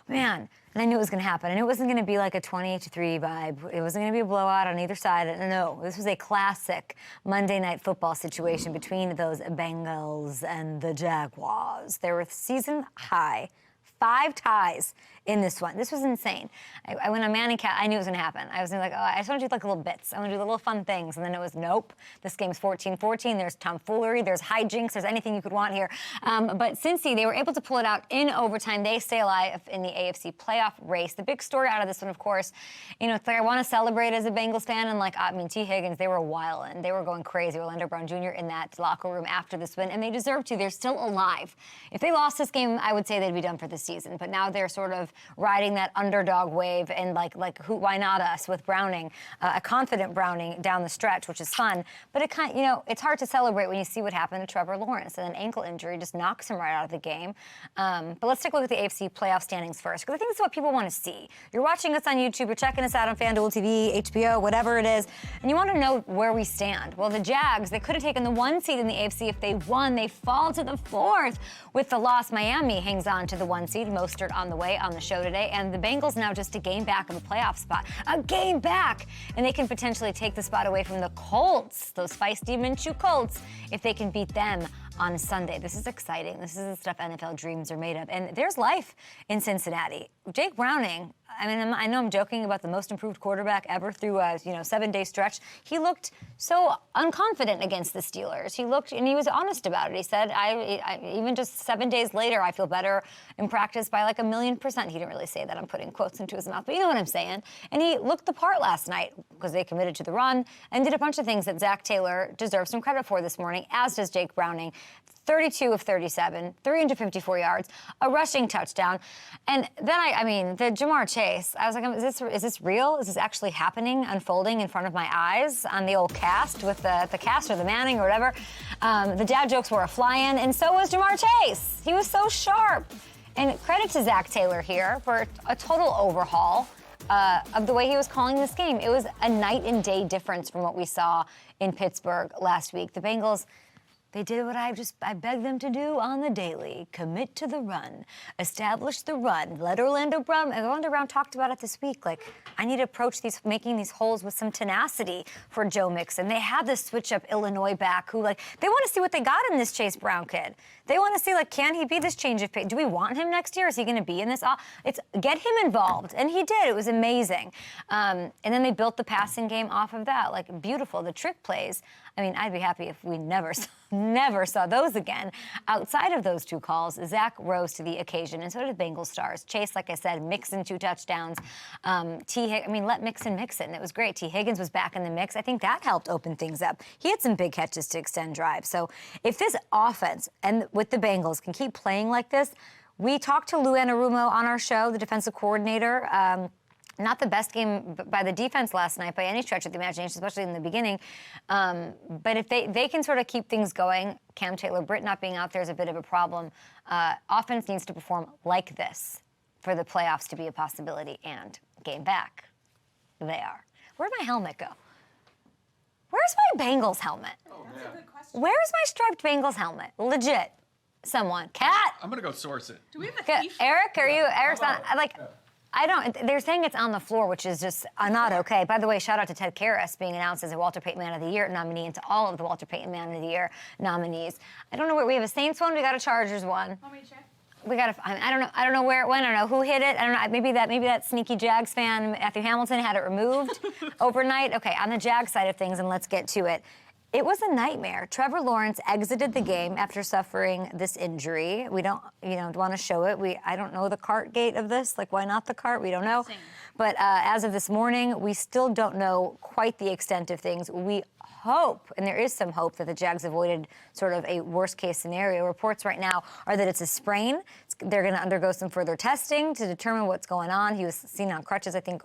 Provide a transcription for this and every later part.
man. And I knew it was going to happen. I knew it wasn't going to be like a 28-3 vibe. It wasn't going to be a blowout on either side. No, this was a classic Monday Night Football situation between those Bengals and the Jaguars. There were season high 5 ties in this one. This was insane. I went on Manningcast. I knew it was going to happen. I was like, oh, I just want to do like little bits. I want to do the little fun things. And then it was, nope. This game's 14-14. There's tomfoolery. There's hijinks. There's anything you could want here. But Cincy, they were able to pull it out in overtime. They stay alive in the AFC playoff race. The big story out of this one, of course, it's like I want to celebrate as a Bengals fan. And T. Higgins, they were wilding. They were going crazy. Orlando Brown Jr. in that locker room after this win. And they deserve to. They're still alive. If they lost this game, I would say they'd be done for the season. But now they're sort of riding that underdog wave and why not us with Browning, a confident Browning down the stretch, which is fun. But it's hard to celebrate when you see what happened to Trevor Lawrence, and an ankle injury just knocks him right out of the game. But let's take a look at the AFC playoff standings first, because I think this is what people want to see. You're watching us on YouTube, you're checking us out on FanDuel TV, HBO, whatever it is, and you want to know where we stand. Well, the Jags, they could have taken the 1 seed in the AFC if they won. They fall to the 4th with the loss. Miami hangs on to the 1 seed. Mostert on the way on the show today. And the Bengals now just a game back of a playoff spot. A game back! And they can potentially take the spot away from the Colts, those feisty Minshew Colts, if they can beat them on Sunday. This is exciting. This is the stuff NFL dreams are made of. And there's life in Cincinnati. Jake Browning, I know I'm joking about the most improved quarterback ever through a 7-day stretch. He looked so unconfident against the Steelers. He was honest about it. He said, I even just 7 days later, I feel better in practice by like 1,000,000%. He didn't really say that. I'm putting quotes into his mouth, but you know what I'm saying. And he looked the part last night because they committed to the run and did a bunch of ththings that Zac Taylor deserves some credit for this morning, as does Jake Browning. 32 of 37, 354 yards, a rushing touchdown. And then the Jamar Chase, I was like, is this real? Is this actually happening, unfolding in front of my eyes on the old cast with the cast or the Manning or whatever? The dad jokes were a fly-in, and so was Jamar Chase. He was so sharp. And credit to Zac Taylor here for a total overhaul of the way he was calling this game. It was a night and day difference from what we saw in Pittsburgh last week. The Bengals, they did what I begged them to do on the daily. Commit to the run. Establish the run. Let Orlando Brown talked about it this week. I need to approach making these holes with some tenacity for Joe Mixon. They had this switch up Illinois back who, they want to see what they got in this Chase Brown kid. They want to see, can he be this change of pace? Do we want him next year? Is he going to be in this? Get him involved. And he did. It was amazing. And then they built the passing game off of that. Beautiful. The trick plays. I'd be happy if we never saw those again. Outside of those 2 calls, Zac rose to the occasion, and so did Bengals stars. Chase, like I said, Mixon 2 touchdowns. Let Mixon. It was great. T. Higgins was back in the mix. I think that helped open things up. He had some big catches to extend drives. So if this offense and with the Bengals can keep playing like this, we talked to Lou Anarumo on our show, the defensive coordinator. Not the best game by the defense last night by any stretch of the imagination, especially in the beginning. But if they can sort of keep things going, Cam Taylor-Britt not being out there is a bit of a problem. Offense needs to perform like this for the playoffs to be a possibility, and game back, they are. Where'd my helmet go? Where's my Bengals helmet? Oh, that's a good question. Where's my striped Bengals helmet? Legit. Someone. Kat? I'm going to go source it. Do we have a thief? Eric, Eric's on, they're saying it's on the floor, which is just not okay. By the way, shout out to Ted Karras being announced as a Walter Payton Man of the Year nominee, and to all of the Walter Payton Man of the Year nominees. I don't know where we have a Saints one, we got a Chargers one. Want me to check? I don't know where it went. I don't know who hit it. I don't know. Maybe that sneaky Jags fan, Matthew Hamilton, had it removed overnight. Okay, on the Jags side of things, and let's get to it. It was a nightmare. Trevor Lawrence exited the game after suffering this injury. We don't, want to show it. I don't know the cart gate of this. Why not the cart? We don't know. But as of this morning, we still don't know quite the extent of things. We hope, and there is some hope, that the Jags avoided sort of a worst-case scenario. Reports right now are that it's a sprain. They're going to undergo some further testing to determine what's going on. He was seen on crutches, I think,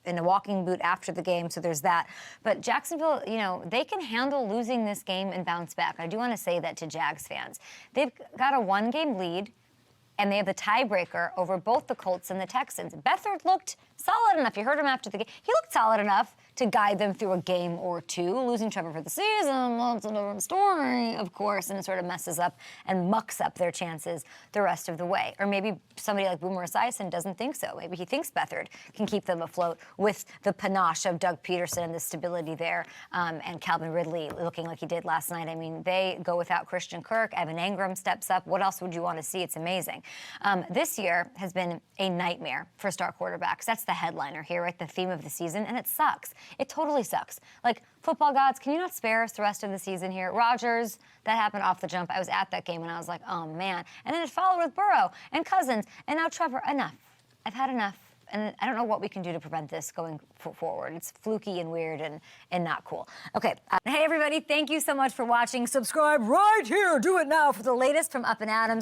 in a walking boot after the game, so there's that. But Jacksonville, they can handle losing this game and bounce back. I do want to say that to Jags fans. They've got a 1-game lead, and they have the tiebreaker over both the Colts and the Texans. Beathard looked solid enough. You heard him after the game. He looked solid enough to guide them through a game or two. Losing Trevor for the season, that's a different story, of course, and it sort of messes up and mucks up their chances the rest of the way. Or maybe somebody like Boomer Esiason doesn't think so. Maybe he thinks Beathard can keep them afloat with the panache of Doug Peterson and the stability there, and Calvin Ridley looking like he did last night. I mean, they go without Christian Kirk. Evan Engram steps up. What else would you want to see? It's amazing. This year has been a nightmare for star quarterbacks. That's the headliner here, right? The theme of the season, and it sucks. It totally sucks. Like, football gods, can you not spare us the rest of the season here? Rodgers, that happened off the jump. I was at that game, and I was like, oh, man. And then it followed with Burrow and Cousins, and now Trevor. Enough. I've had enough. And I don't know what we can do to prevent this going forward. It's fluky and weird and not cool. Okay. Hey, everybody. Thank you so much for watching. Subscribe right here. Do it now for the latest from Up and Adams.